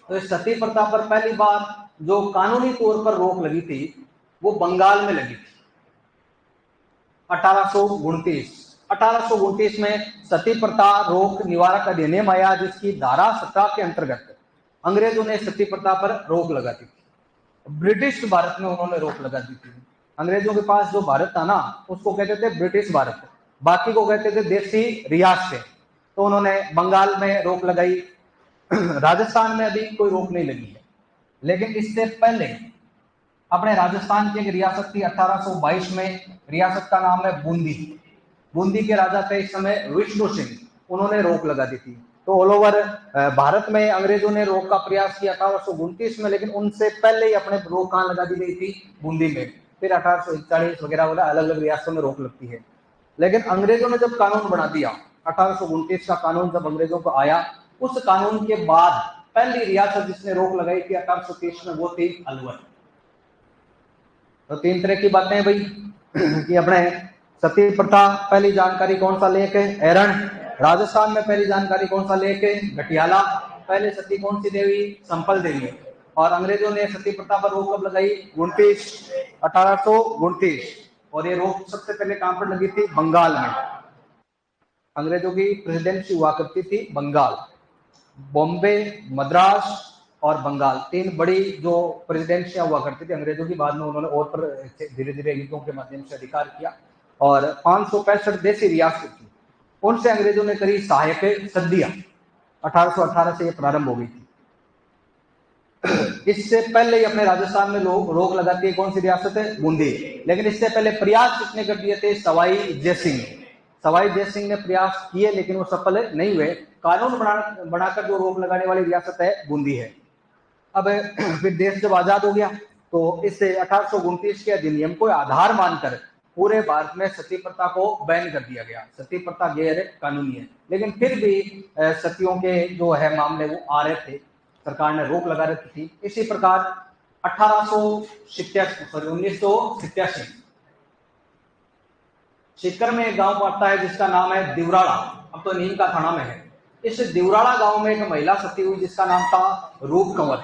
तो इस सती प्रथा पर पहली बार जो कानूनी तौर पर रोक लगी थी वो बंगाल में लगी थी 1829 में। सती प्रथा रोक निवारक अधिनियम आया, जिसकी धारा 17 के अंतर्गत अंग्रेजों ने सती प्रथा पर रोक लगा दी थी। ब्रिटिश भारत में उन्होंने रोक लगा दी थी। अंग्रेजों के पास जो भारत था ना, उसको कहते थे ब्रिटिश भारत, बाकी को कहते थे देसी रियासतें। तो उन्होंने बंगाल में रोक लगाई। राजस्थान में अभी कोई रोक नहीं लगी है, लेकिन इससे पहले अपने राजस्थान की एक रियासत थी 1822 में, रियासत का नाम है बूंदी। बूंदी के राजा थे इस समय विष्णु सिंह, उन्होंने रोक लगा दी थी। तो ऑल ओवर भारत में अंग्रेजों ने रोक का प्रयास किया था 1829 में, लेकिन उनसे पहले ही अपने रोक कहां लगा दी गई थी? बूंदी में। फिर 1841 वगैरह वगैरह अलग अलग रियासतों में रोक लगती है। लेकिन अंग्रेजों ने जब कानून बना दिया, 1829 का कानून जब अंग्रेजों को आया, उस कानून के बाद पहली रियासत जिसने रोक लगाई थी 1830 में, वो थी अलवर। तो 3 तरह की बातें भाई कि अपने सती प्रथा पहली जानकारी कौन सा लेख है? एरन। राजस्थान में पहली जानकारी कौन सा लेख है? गठियाला। पहले सती कौन सी देवी? संपल देवी। और अंग्रेजों ने सती प्रथा पर रोक कब लगाई? 1829। और ये रोक सबसे पहले कहां पर लगी थी? बंगाल में। अंग्रेजों की प्रेसिडेंसी हुआ करती थी बंगाल, बॉम्बे, मद्रास और बंगाल, तीन बड़ी जो प्रेसिडेंसियां हुआ करती थी अंग्रेजों की। बाद में उन्होंने और पर धीरे धीरे युद्धों के माध्यम से अधिकार किया और 565 देशी रियासत थी, उनसे अंग्रेजों ने करी सहायक सदियां। 1818 से ये प्रारंभ हो गई थी। इससे पहले ही अपने राजस्थान में लोग रोक लगाती है, कौन सी रियासत है? बूंदी। लेकिन इससे पहले प्रयास किसने कर दिए थे? सवाई जयसिंह। सवाई जयसिंह ने प्रयास किए लेकिन वो सफल नहीं हुए। कानून बनाकर जो रोक लगाने वाली रियासत है बूंदी है। अब फिर देश जब आजाद हो गया तो इससे 1829 के अधिनियम को आधार मानकर पूरे भारत में सती प्रथा को बैन कर दिया गया। सती प्रथा गैर कानूनी है, लेकिन फिर भी सतियों के जो है मामले वो आ रहे थे, सरकार ने रोक लगा रखी थी। इसी प्रकार 1987 सीकर में एक गांव पड़ता है जिसका नाम है दिवराड़ा, अब तो नीम का थाना में है। इस दिवराड़ा गांव में एक महिला सती हुई जिसका नाम था रूप कंवर।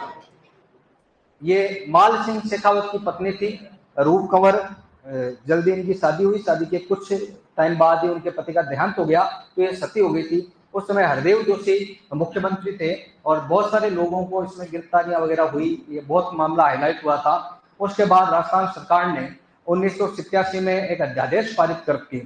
ये माल सिंह शेखावत की पत्नी थी। रूप कंवर जल्दी इनकी शादी हुई, शादी के कुछ टाइम बाद ही उनके पति का देहांत हो गया तो ये सती हो गई थी। उस समय हरदेव जोशी मुख्यमंत्री थे और बहुत सारे लोगों को इसमें गिरफ्तारियां वगैरह हुई, ये बहुत मामला हाईलाइट हुआ था। उसके बाद राजस्थान सरकार ने 1987 में एक अध्यादेश पारित करके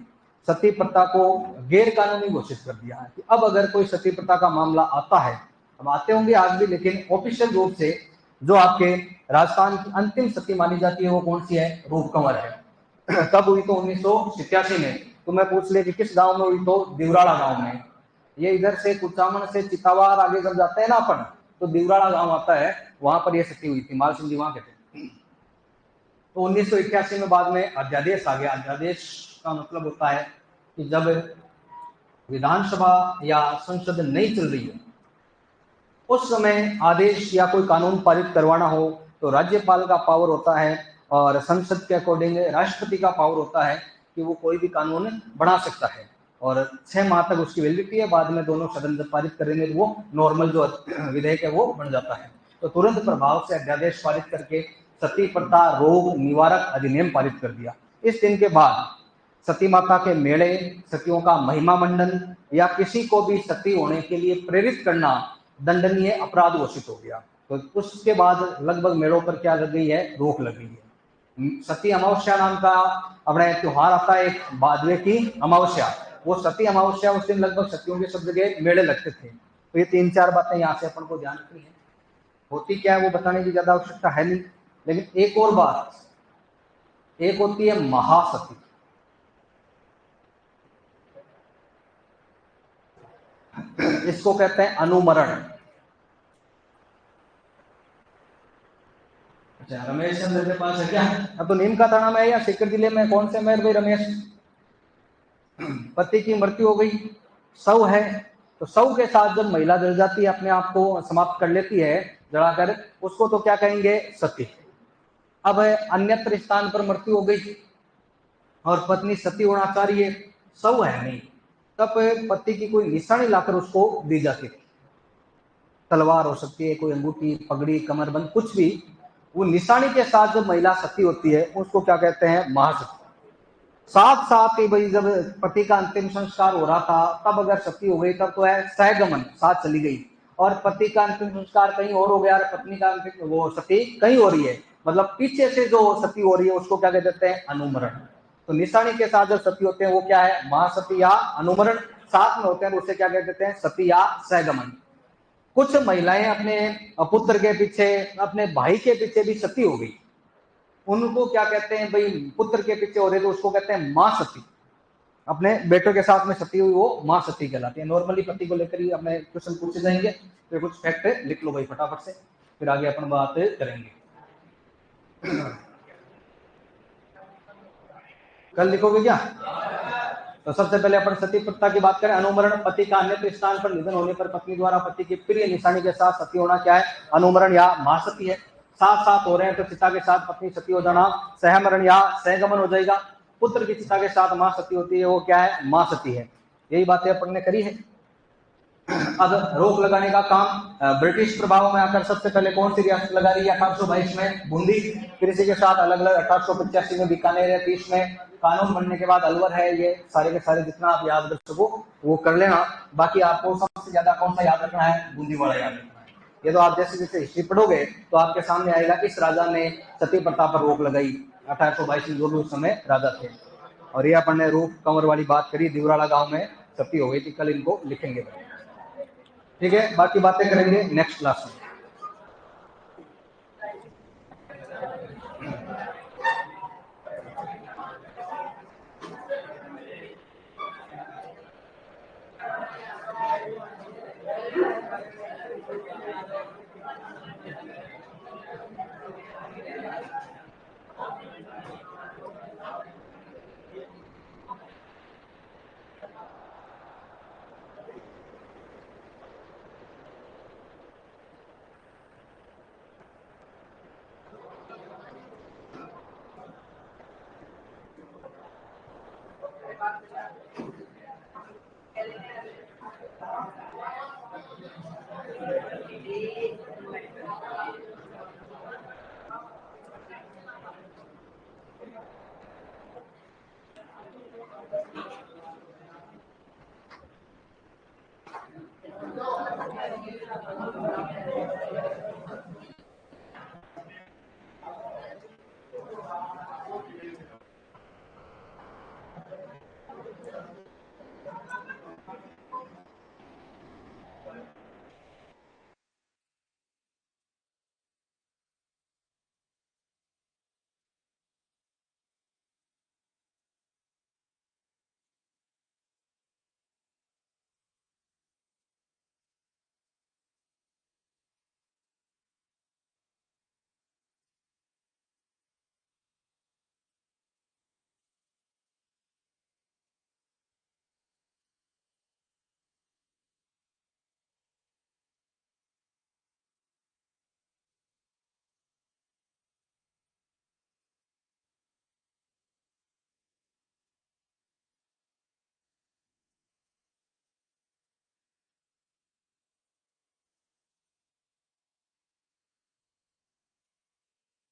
सती प्रथा को गैर कानूनी घोषित कर दिया है कि अब अगर कोई सती प्रथा का मामला आता है, अब आते होंगे आज भी, लेकिन ऑफिशियल रूप से जो आपके राजस्थान की अंतिम सती मानी जाती है वो कौन सी है? रूप कंवर है। कब हुई? तो 1987 में। तो मैं पूछ ले कि किस गांव में हुई? तो दिवराड़ा गांव में। ये इधर से कुचामन से चितावार आगे जब जाते हैं ना अपन, तो दिवराड़ा गांव आता है, वहां पर ये सती हुई थी। माल सिंह जी वहां के थे। तो 1981 में बाद में अध्यादेश आ गया। अध्यादेश का मतलब होता है कि जब विधानसभा या संसद नहीं चल रही है उस समय आदेश या कोई कानून पारित करवाना हो तो राज्यपाल का पावर होता है और संसद के अकॉर्डिंग राष्ट्रपति का पावर होता है कि वो कोई भी कानून बना सकता है और 6 माह तक उसकी वैलिडिटी है। बाद में दोनों सदन जब पारित करेंगे तो वो नॉर्मल जो विधेयक है वो बन जाता है। तो तुरंत प्रभाव से अध्यादेश पारित करके सती प्रथा रोग निवारक अधिनियम पारित कर दिया। इस दिन के बाद सती माता के मेले, सतियों का महिमा मंडन या किसी को भी सती होने के लिए प्रेरित करना दंडनीय अपराध घोषित हो गया। तो उसके बाद लगभग मेलों पर क्या लग गई है? रोक लग गई है। सती अमावस्या नाम का अपने त्योहार आता है, एक भादवे की अमावस्या। वो सती अमावस्या, उस दिन लगभग सतियों के सब जगह मेले लगते थे। तो ये 3-4 बातें यहाँ से अपन को ध्यान रखनी है। होती क्या है वो बताने की ज्यादा आवश्यकता है नहीं, लेकिन एक और बात, एक होती है महासती। इसको कहते हैं अनुमरण। अच्छा, रमेश चंद्र के पास है क्या? अब तो नीम का थाना में है या सीकर जिले में? कौन से मेयर भाई रमेश? पति की मृत्यु हो गई, शव है, तो शव के साथ जब महिला जल जाती है, अपने आप को समाप्त कर लेती है जलाकर, उसको तो क्या कहेंगे? सती। अब अन्यत्र स्थान पर मृत्यु हो गई और पत्नी सती होना चाह रही है, शव है नहीं, तब पति की कोई निशानी लाकर उसको दी जाती थी। तलवार हो सकती है, कोई अंगूठी, पगड़ी, कमरबंद, कुछ भी। वो निशानी के साथ जब महिला सती होती है उसको क्या कहते हैं? महासती। साथ साथ ही भाई जब पति का अंतिम संस्कार हो रहा था तब अगर सती हो गई तब तो है सहगमन, साथ चली गई। और पति का अंतिम संस्कार कहीं और हो गया और पत्नी का अंतिम वो सती कहीं हो रही है, मतलब पीछे से जो सती हो रही है उसको क्या कहते हैं? अनुमरण। तो निशानी के साथ जब सती होते हैं वो क्या है? महासती या अनुमरण। साथ में होते हैं उसे क्या कहते हैं? सती या सहगमन। कुछ महिलाएं अपने पुत्र के पीछे, अपने भाई के पीछे भी सती हो गई, उनको क्या कहते हैं भाई? पुत्र के पीछे हो रहे तो उसको कहते हैं मां सती। अपने बेटों के साथ में सती हुई वो मां सती कहलाती है। नॉर्मली पति को लेकर ही अपने क्वेश्चन पूछे जाएंगे, तो कुछ फैक्ट लिख लो भाई फटाफट से, फिर आगे अपन बात करेंगे। कल लिखोगे क्या? तो सबसे पहले अपन सती प्रथा की बात करें। अनुमरण, पति का अन्य स्थान पर निधन होने पर पत्नी द्वारा पति की प्रिय निशानी के साथ सती होना क्या है? अनुमरण या महासती है। साथ साथ हो रहे हैं तो चिता के साथ पत्नी सती हो जाना सहमरण या सहगमन हो जाएगा। पुत्र की चिता के साथ मां सती होती है वो क्या है? मां सती है। यही बातें अपन ने करी है। अब रोक लगाने का काम ब्रिटिश प्रभाव में आकर सबसे पहले कौन सी रियासत लगा रही है? 1822 में बूंदी, फिर इसी के साथ अलग अलग 1885 में बीकानेर है, 30 में कानून बनने के बाद अलवर है। ये सारे के सारे जितना आप याद कर सको वो कर लेना। बाकी आपको सबसे ज्यादा कौन सा याद रखना है? बूंदी वाला याद रखना है। ये तो आप जैसे जैसे हिस्ट्री पढ़ोगे तो आपके सामने आएगा इस राजा ने सती प्रथा पर रोक लगाई 1822 में, जो भी उस समय राजा थे। और ये अपन ने रूप कंवर वाली बात करी, दिवराला गांव में सती हो गई थी, कल इनको लिखेंगे। ठीक है, बाकी बातें करेंगे नेक्स्ट क्लास में।